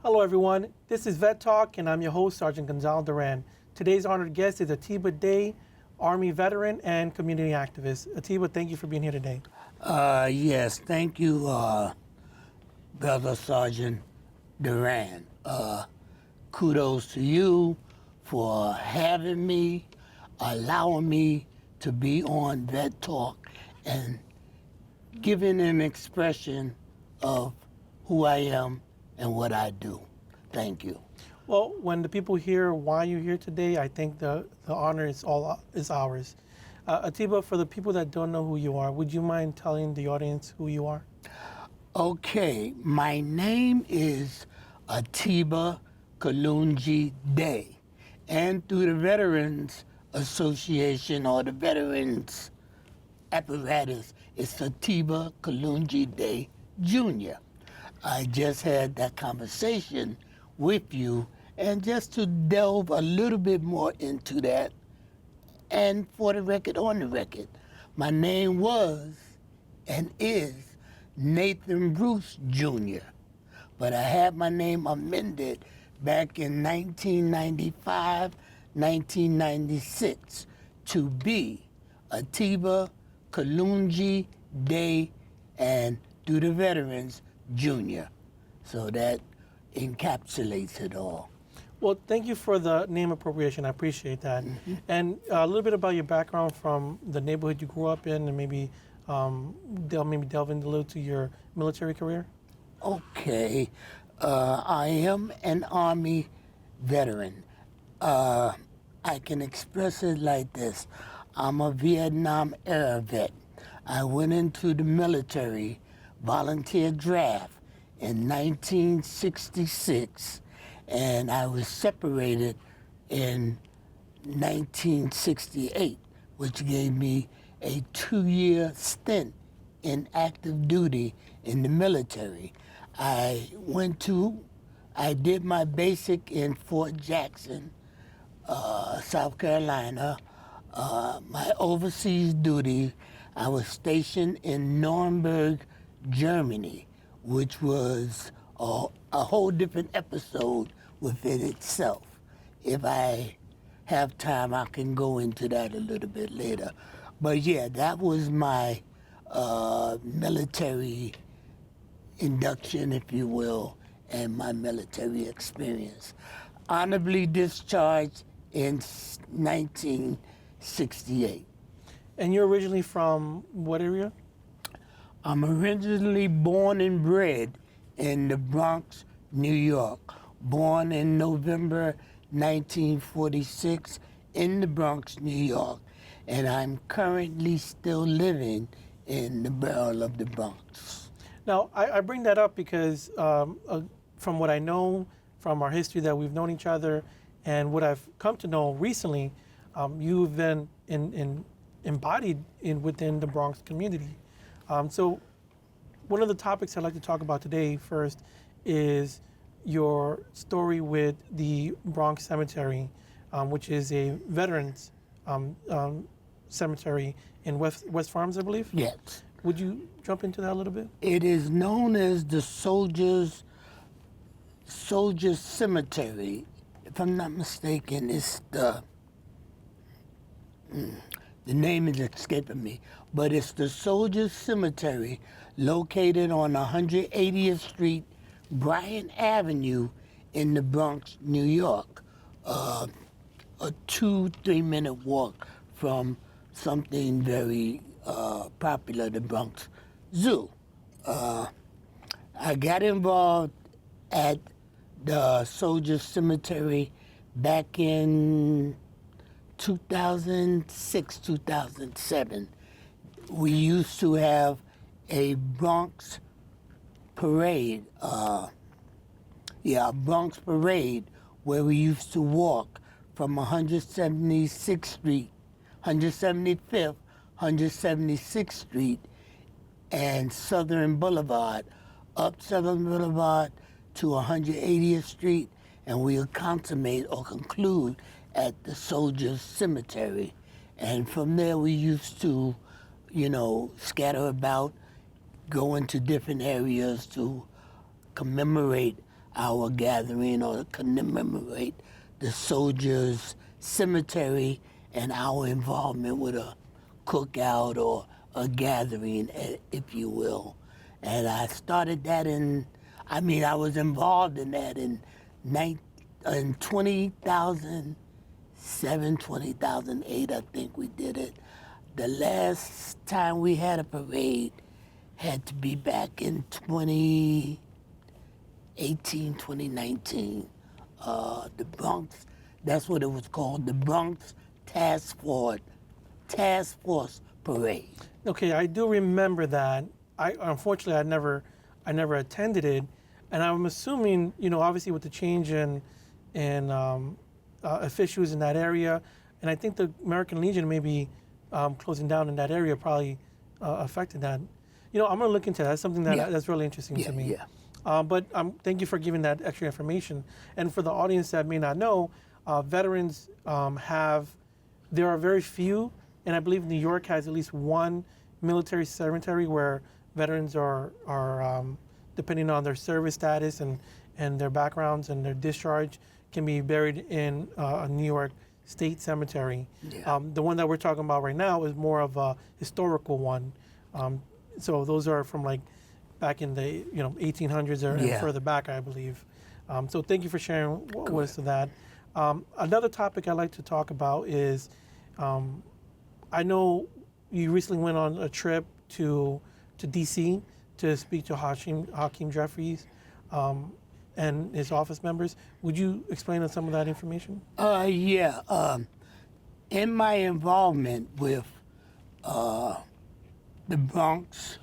Hello, everyone. This is Vet Talk, and I'm your host, Sergeant Gonzalo Duran. Today's honored guest is Atiba Day, Army veteran and community activist. Atiba, thank you for being here today. Yes, thank you, Brother Sergeant Duran. Kudos to you for having me, allowing me to be on Vet Talk and giving an expression of who I am and what I do. Thank you. Well, when the people hear why you're here today, I think the honor is ours. Atiba, for the people that don't know who you are, would you mind telling the audience who you are? Okay, my name is Atiba Kalunji Day, and through the Veterans Association or the Veterans apparatus, it's Atiba Kalunji Day Jr. I just had that conversation with you, and just to delve a little bit more into that, and for the record, on the record, my name was and is Nathan Bruce Jr., but I had my name amended back in 1995, 1996 to be Atiba Kalunji Day and through the Veterans Jr. So that encapsulates it all. Well, thank you for the name appropriation. I appreciate that. Mm-hmm. And a little bit about your background from the neighborhood you grew up in, and maybe delve into a little to your military career. Okay, I am an Army veteran. I can express it like this. I'm a Vietnam era vet. I went into the military volunteer draft in 1966, and I was separated in 1968, which gave me a 2-year stint in active duty in the military. I did my basic in Fort Jackson, South Carolina. My overseas duty, I was stationed in Nuremberg, Germany, which was a whole different episode within itself. If I have time, I can go into that a little bit later. But yeah, that was my military induction, if you will, and my military experience. Honorably discharged in 1968. And you're originally from what area? I'm originally born and bred in the Bronx, New York. Born in November 1946 in the Bronx, New York. And I'm currently still living in the borough of the Bronx. Now, I bring that up because from what I know, from our history that we've known each other, and what I've come to know recently, you've been embodied within the Bronx community. So one of the topics I'd like to talk about today first is your story with the Bronx Cemetery, which is a veterans cemetery in West Farms, I believe? Yes. Would you jump into that a little bit? It is known as the Soldiers Cemetery. If I'm not mistaken, it's the name is escaping me, but it's the Soldiers Cemetery located on 180th Street, Bryant Avenue in the Bronx, New York. A 2-3 minute walk from something very popular, the Bronx Zoo. I got involved at the Soldiers Cemetery back in 2006, 2007. We used to have a Bronx parade, a Bronx parade where we used to walk from 176th Street, 175th, 176th Street, and Southern Boulevard, up Southern Boulevard to 180th Street, and we'll consummate or conclude at the Soldiers Cemetery. And from there we used to, scatter about, go into different areas to commemorate our gathering or commemorate the soldiers' cemetery and our involvement with a cookout or a gathering, if you will. And I started that I was involved in that in 2007, 2008, I think we did it. The last time we had a parade had to be back in 2018, 2019. The Bronx, that's what it was called, the Bronx Task Force Parade. Okay, I do remember that. Unfortunately I never attended it, and I'm assuming, obviously with the change in officials in that area, and I think the American Legion may be closing down in that area probably affected that. I'm going to look into that. That's something that's really interesting to me. Yeah. But thank you for giving that extra information. And for the audience that may not know, veterans there are very few, and I believe New York has at least one military cemetery where veterans are depending on their service status and their backgrounds and their discharge, can be buried in a New York State cemetery. Yeah. The one that we're talking about right now is more of a historical one. So those are from like back in the 1800s or and further back, I believe. So thank you for sharing with us that. Another topic I'd like to talk about is, I know you recently went on a trip to DC to speak to Hakeem Jeffries and his office members. Would you explain on some of that information? In my involvement with the Bronx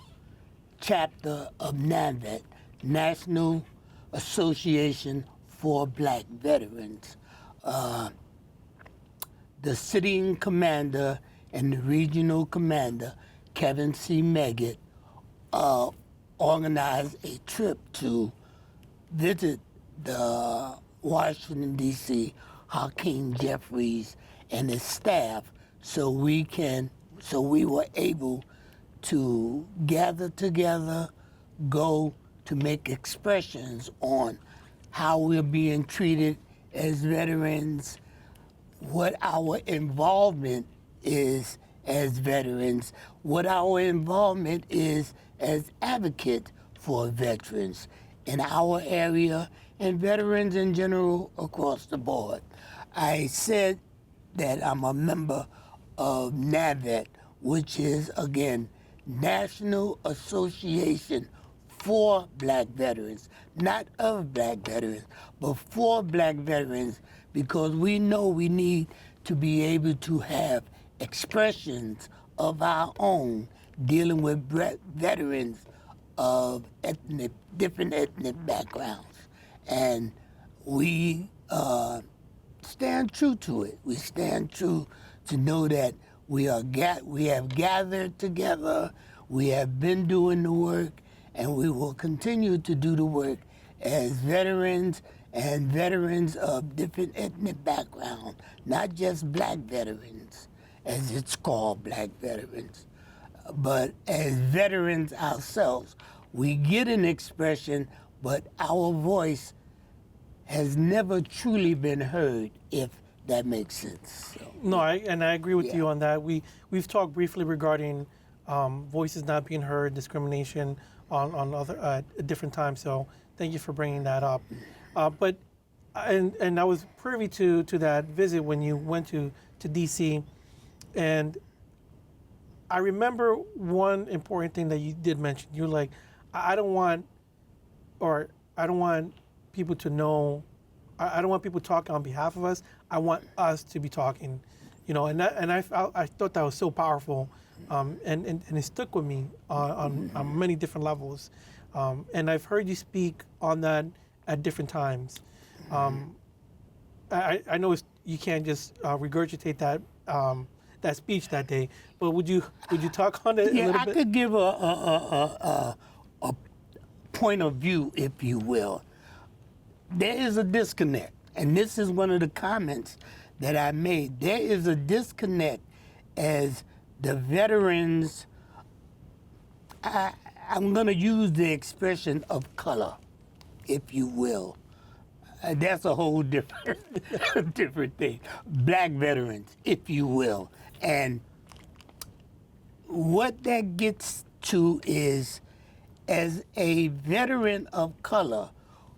chapter of NAVET, National Association for Black Veterans, the sitting commander and the regional commander, Kevin C. Meggett, organized a trip to visit the Washington, D.C., Hakeem Jeffries and his staff, so we were able to gather together, go to make expressions on how we're being treated as veterans, what our involvement is as veterans, what our involvement is as advocates for veterans in our area and veterans in general across the board. I said that I'm a member of NAVET, which is, again, National Association for Black Veterans, not of Black veterans, but for Black veterans, because we know we need to be able to have expressions of our own dealing with veterans of different ethnic backgrounds. And we stand true to it. We stand true to know that we have gathered together, we have been doing the work, and we will continue to do the work as veterans and veterans of different ethnic backgrounds, not just Black veterans, as it's called, Black veterans, but as veterans ourselves. We get an expression, but our voice has never truly been heard, if that makes sense. So, no, I agree with you on that. We've talked briefly regarding voices not being heard, discrimination on other at different times. So thank you for bringing that up. But I was privy to that visit when you went to DC, and I remember one important thing that you did mention. You're like, I don't want people to know. I don't want people talking on behalf of us. I want us to be talking, and I thought that was so powerful, and it stuck with me on many different levels, and I've heard you speak on that at different times. I know you can't just regurgitate that speech that day, but would you talk on it a little bit? I could give a point of view, if you will. There is a disconnect, and this is one of the comments that I made. There is a disconnect as the veterans, I'm going to use the expression of color. if you will. That's a whole different different thing. Black veterans, if you will. And what that gets to is, as a veteran of color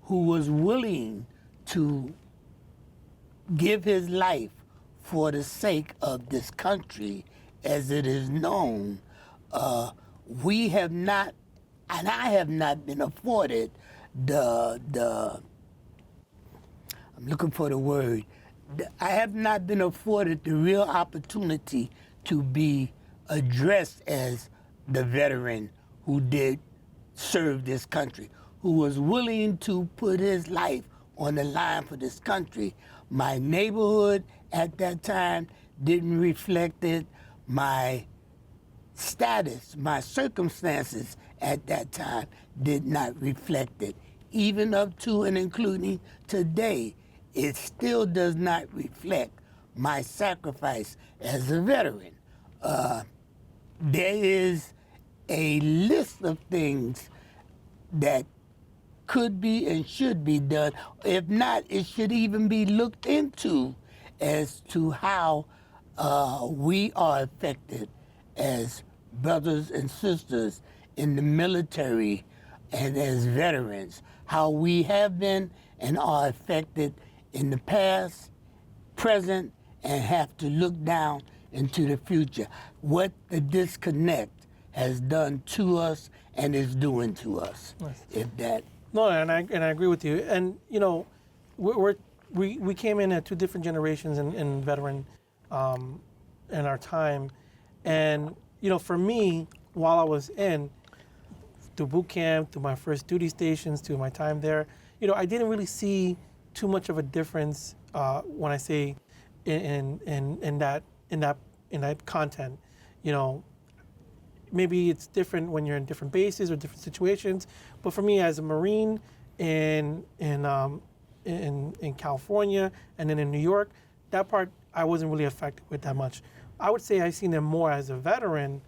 who was willing to give his life for the sake of this country as it is known, we have not, and I have not been afforded I'm looking for the word. I have not been afforded the real opportunity to be addressed as the veteran who did serve this country, who was willing to put his life on the line for this country. My neighborhood at that time didn't reflect it. My status, my circumstances at that time did not reflect it. Even up to and including today, it still does not reflect my sacrifice as a veteran. There is a list of things that could be and should be done. If not, it should even be looked into as to how we are affected as brothers and sisters in the military and as veterans, how we have been and are affected in the past, present, and have to look down into the future. What the disconnect has done to us and is doing to us. Nice. If that. No, and I agree with you. And you know, we came in at two different generations in veteran in our time, and you know, for me, while I was in through boot camp, through my first duty stations, to my time there, you know, I didn't really see too much of a difference when I say in that content. You know, maybe it's different when you're in different bases or different situations, but for me as a Marine in California and then in New York, that part I wasn't really affected with that much. I would say I seen them more as a veteran,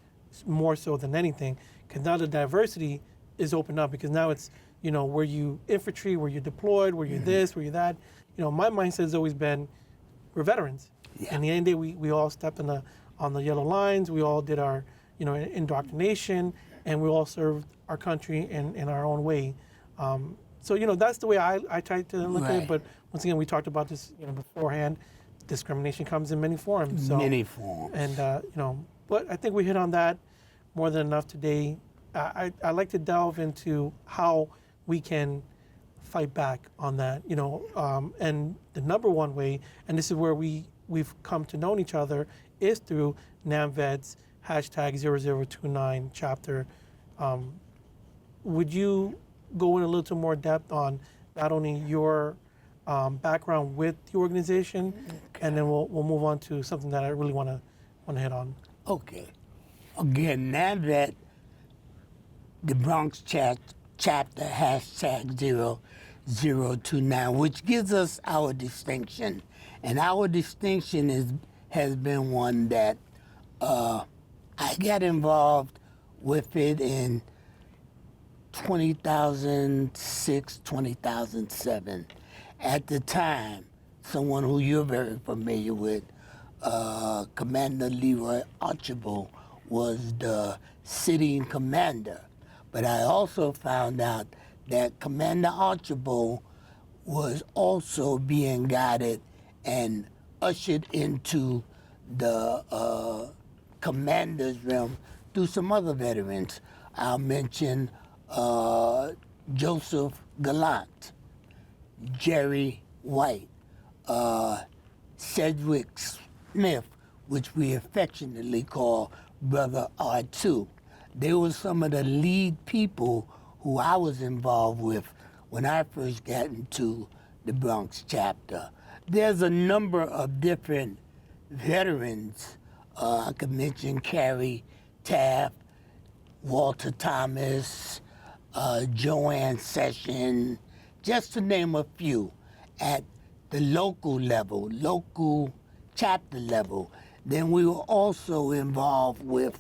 more so than anything, because now the diversity is opened up, because now it's, you know, were you infantry, were you deployed, were you this, were you that? You know, my mindset has always been, we're veterans. Yeah. And the end of the day, we all stepped on the yellow lines, we all did our, you know, indoctrination, and we all served our country in our own way. So, you know, that's the way I try to look at it. But once again, we talked about this, you know, beforehand. Discrimination comes in many forms. So, Many forms. And, you know, but I think we hit on that more than enough today. I like to delve into how we can fight back on that, you know, and the number one way, and this is where we've come to know each other, is through NAMVETS #0029 chapter. Would you go in a little more depth on not only your background with the organization, and then we'll move on to something that I really want to hit on. Okay. Again, NAMVET, the Bronx chapter #0029, which gives us our distinction, and our distinction has been one that I got involved with it in 2006, 2007. At the time, someone who you're very familiar with, Commander Leroy Archibald, was the sitting commander. But I also found out that Commander Archibald was also being guided and ushered into the commander's realm through some other veterans. I'll mention Joseph Gallant, Jerry White, Sedgwick Smith, which we affectionately call Brother R2. They were some of the lead people who I was involved with when I first got into the Bronx chapter. There's a number of different veterans. I could mention Carrie Taft, Walter Thomas, Joanne Session, just to name a few, at the local level, local chapter level. Then we were also involved with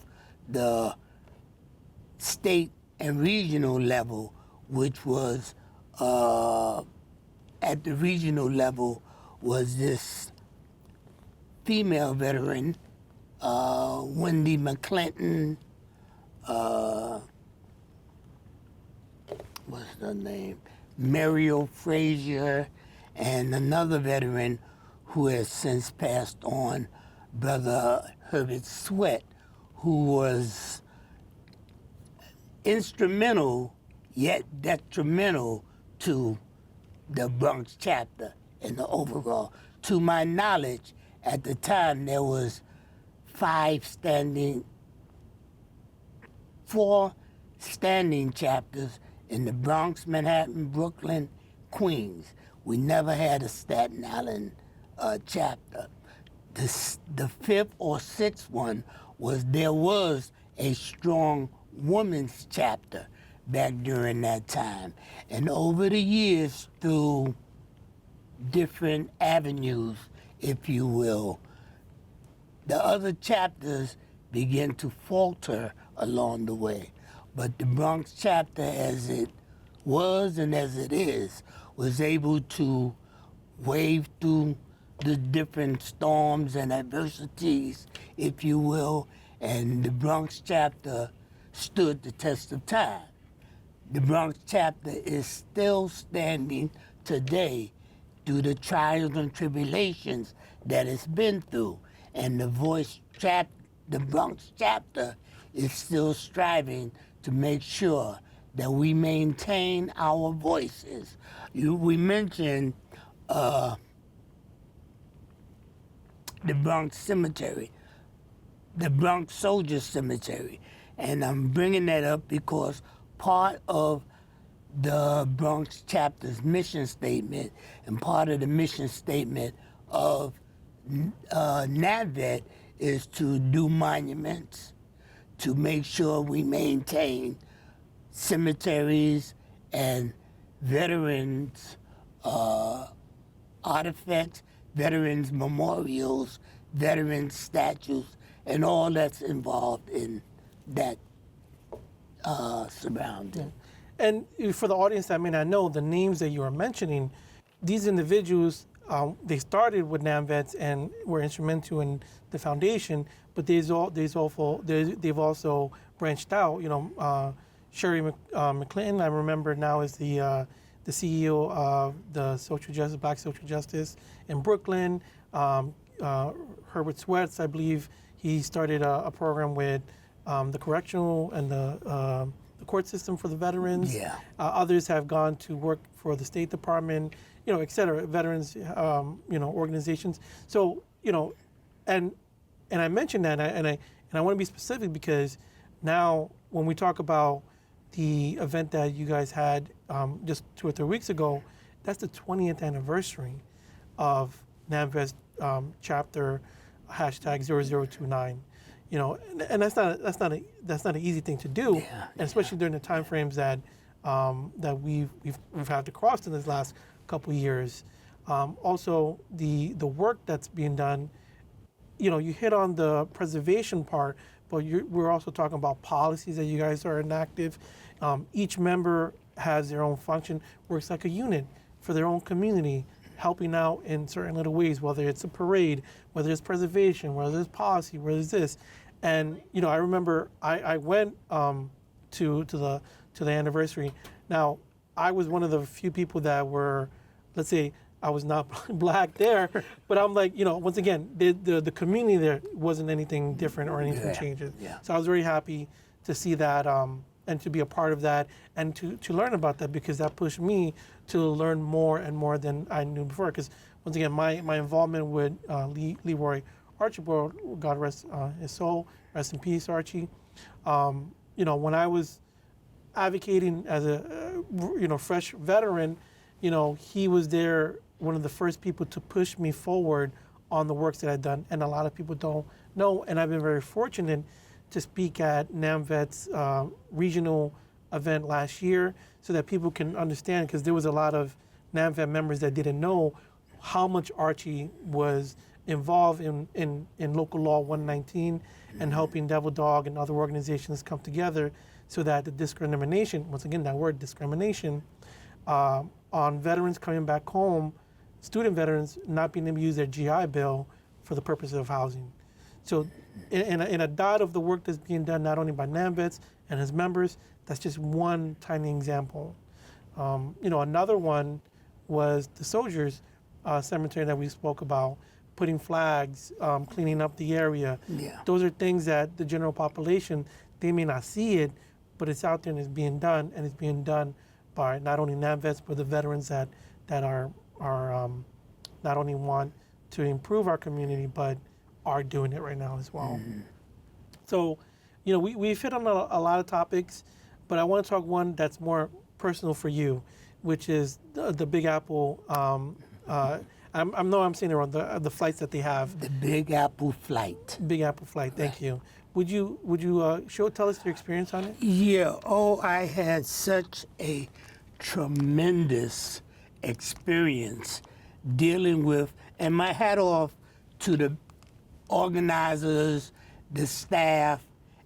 the state and regional level, which was at the regional level was this female veteran, Wendy McClinton, what's her name? Mariel Frazier, and another veteran who has since passed on, Brother Herbert Sweat, who was instrumental yet detrimental to the Bronx chapter and the overall. To my knowledge, at the time there was four standing chapters in the Bronx, Manhattan, Brooklyn, Queens. We never had a Staten Island chapter. The fifth or sixth one there was a strong women's chapter back during that time. And over the years, through different avenues, if you will, the other chapters began to falter along the way. But the Bronx chapter, as it was and as it is, was able to wave through the different storms and adversities, if you will, and the Bronx chapter stood the test of time. The Bronx chapter is still standing today through the trials and tribulations that it's been through. And the Bronx chapter is still striving to make sure that we maintain our voices. We mentioned the Bronx Cemetery, the Bronx Soldiers Cemetery. And I'm bringing that up because part of the Bronx chapter's mission statement and part of the mission statement of NAVET is to do monuments, to make sure we maintain cemeteries and veterans artifacts, veterans memorials, veterans statues, and all that's involved in that surrounding. And for the audience that may not know, the names that you are mentioning, these individuals, they started with NAMVETS and were instrumental in the foundation, but they've also branched out. You know, Sherry McClinton, I remember now, is the CEO of the Black Social Justice in Brooklyn. Herbert Sweats, I believe, he started a program with the correctional and the court system for the veterans. Yeah. Others have gone to work for the State Department, you know, et cetera, veterans, you know, organizations. So, you know, and I mentioned that, and I want to be specific because now when we talk about the event that you guys had just 2 or 3 weeks ago, that's the 20th anniversary of NAMVET's chapter #0029. You know, and that's not an easy thing to do, and especially during the time frames that we've had to cross in this last couple of years. Also, the work that's being done. You know, you hit on the preservation part, but we're also talking about policies that you guys are enactive. Each member has their own function, works like a unit for their own community, helping out in certain little ways, whether it's a parade, whether it's preservation, whether it's policy, whether it's this. And, you know, I remember I went to the anniversary. Now, I was one of the few people that were, let's say, I was not black there, but I'm like, you know, once again, the community there wasn't anything different or anything changes. Yeah. So I was very happy to see that and to be a part of that and to learn about that, because that pushed me to learn more and more than I knew before. Because once again, my involvement with Leroy Archibald, God rest his soul, rest in peace, Archie. You know, when I was advocating as a fresh veteran, you know, he was there, one of the first people to push me forward on the works that I've done, and a lot of people don't know. And I've been very fortunate to speak at NAMVET's regional event last year, so that people can understand, because there was a lot of NAMVET members that didn't know how much Archie was involved in local law 119 and helping Devil Dog and other organizations come together so that the discrimination, once again, that word discrimination, on veterans coming back home, student veterans not being able to use their GI Bill for the purposes of housing. So, in a dot of the work that's being done not only by NAMVETS and his members, that's just one tiny example. Another one was the soldiers cemetery that we spoke about, putting flags, cleaning up the area. Yeah. Those are things that the general population, they may not see it, but it's out there and it's being done, and it's being done by not only NAMVETS, but the veterans that are not only want to improve our community, but are doing it right now as well. So, we've hit on a lot of topics, but I want to talk one that's more personal for you, which is the Big Apple. I know I'm saying it wrong. The flights that they have. The Big Apple flight. Big Apple flight. Thank you. Would you tell us your experience on it? Yeah. Oh, I had such a tremendous experience dealing with, and my hat off to the organizers, the staff,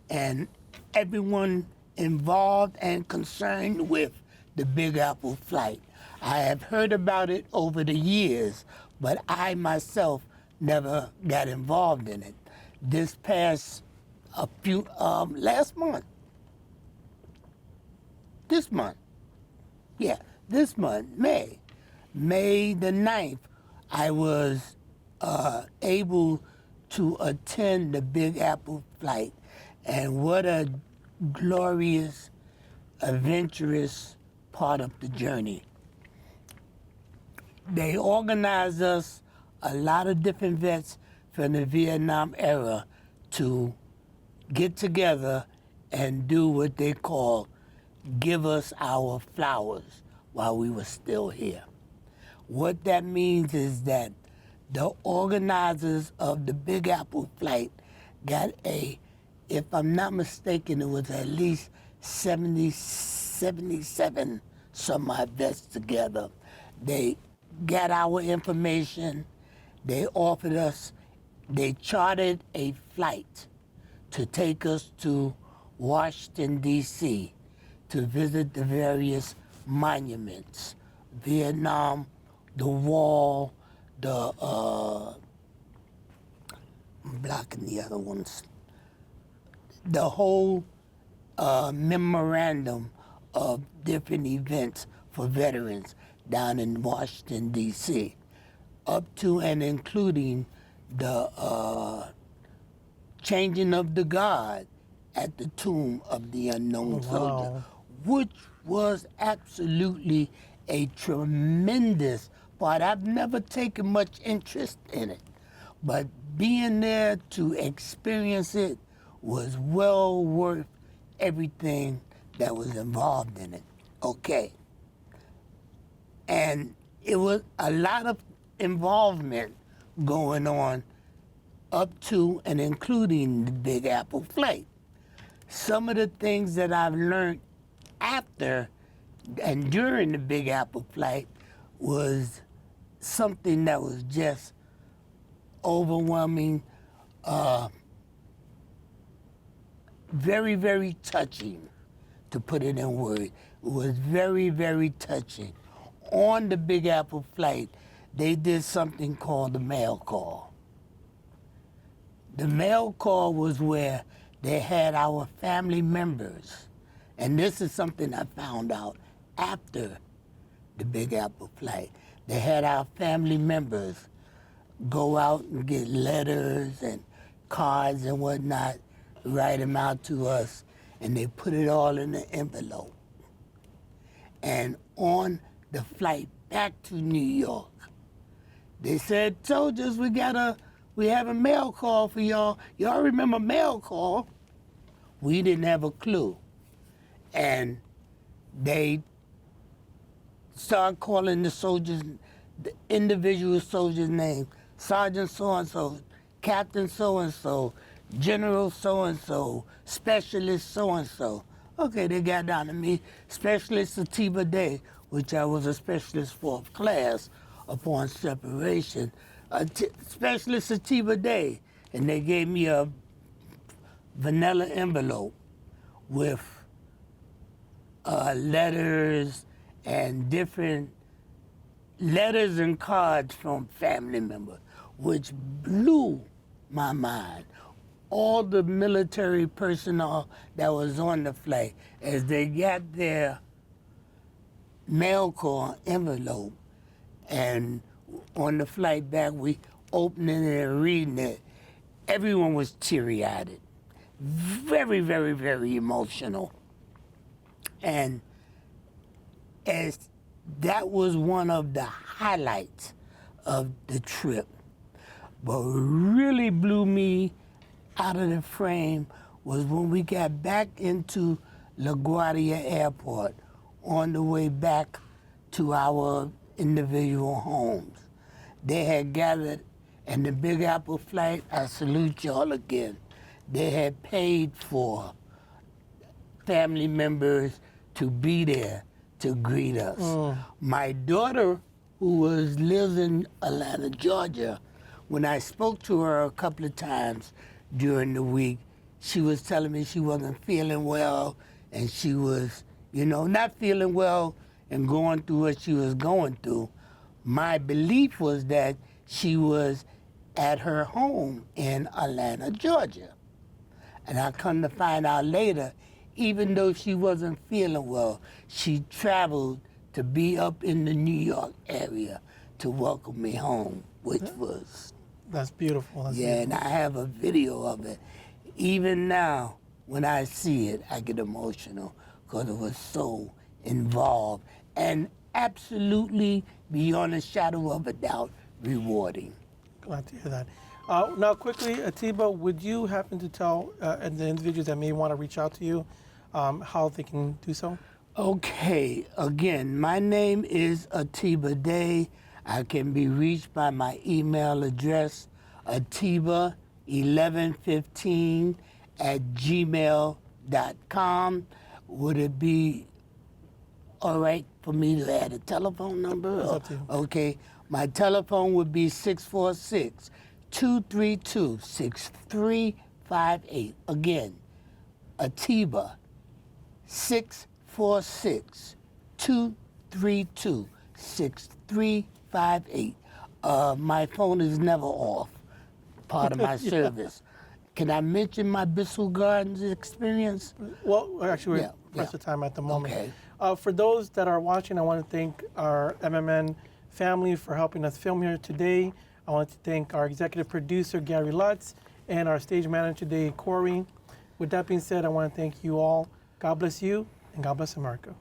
and everyone involved and concerned with the Big Apple flight. I have heard about it over the years, but I myself never got involved in it. This past last month, this month, May the 9th, I was able to attend the Big Apple flight, and what a glorious, adventurous part of the journey. They organized us, a lot of different vets from the Vietnam era, to get together and do what they call give us our flowers while we were still here. What that means is that the organizers of the Big Apple flight got if I'm not mistaken, it was at least 77 some odd vets together. They got our information, they chartered a flight to take us to Washington, D.C. to visit the various monuments, Vietnam, the wall, I'm blocking the other ones, the whole memorandum of different events for veterans down in Washington, D.C., up to and including the changing of the guard at the tomb of the unknown soldier, which was absolutely a tremendous part. I've never taken much interest in it, but being there to experience it was well worth everything that was involved in it. Okay. And it was a lot of involvement going on up to and including the Big Apple flight. Some of the things that I've learned after and during the Big Apple flight was something that was just overwhelming, very, very touching, to put it in words. It was very, very touching. On the Big Apple flight, they did something called the mail call. The mail call was where they had our family members, and this is something I found out after the Big Apple flight. They had our family members go out and get letters and cards and whatnot, write them out to us, and they put it all in an envelope. And on the flight back to New York, they said, soldiers, we have a mail call for y'all. Y'all remember mail call? We didn't have a clue. And they started calling the soldiers, the individual soldiers' name, Sergeant so-and-so, Captain so-and-so, General so-and-so, Specialist so-and-so. Okay, they got down to me, Specialist Atiba Day, which I was a specialist fourth class upon separation. Specialist Atiba Day, and they gave me a vanilla envelope with letters and different letters and cards from family members, which blew my mind. All the military personnel that was on the flight, as they got their mail call envelope, and on the flight back, we opening it and reading it, everyone was teary-eyed. Very, very, very emotional. And as that was one of the highlights of the trip. But what really blew me out of the frame was when we got back into LaGuardia Airport on the way back to our individual homes. They had gathered, and the Big Apple flight, I salute y'all again, they had paid for family members to be there to greet us. My daughter, who lives in Atlanta, Georgia, when I spoke to her a couple of times during the week, she was telling me she wasn't feeling well, and she was, not feeling well and going through what she was going through. My belief was that she was at her home in Atlanta, Georgia. And I come to find out later, even though she wasn't feeling well, she traveled to be up in the New York area to welcome me home, which was... That's beautiful. That's yeah, beautiful. and I have a video of it. Even now, when I see it, I get emotional because it was so involved and absolutely, beyond a shadow of a doubt, rewarding. Glad to hear that. Now, quickly, Atiba, would you happen to tell the individuals that may want to reach out to you how they can do so? Okay, again, my name is Atiba Day. I can be reached by my email address, atiba1115@gmail.com. Would it be all right for me to add a telephone number? It's up to you. Okay, my telephone would be 646-232-6358. Again, Atiba, 646-232-6358. My phone is never off, part of my service. Can I mention my Bissell Gardens experience? Well, actually, we're Yeah, pressed for time at the moment. Okay. For those that are watching, I want to thank our MMN family for helping us film here today. I want to thank our executive producer, Gary Lutz, and our stage manager today, Corey. With that being said, I want to thank you all. God bless you, and God bless America.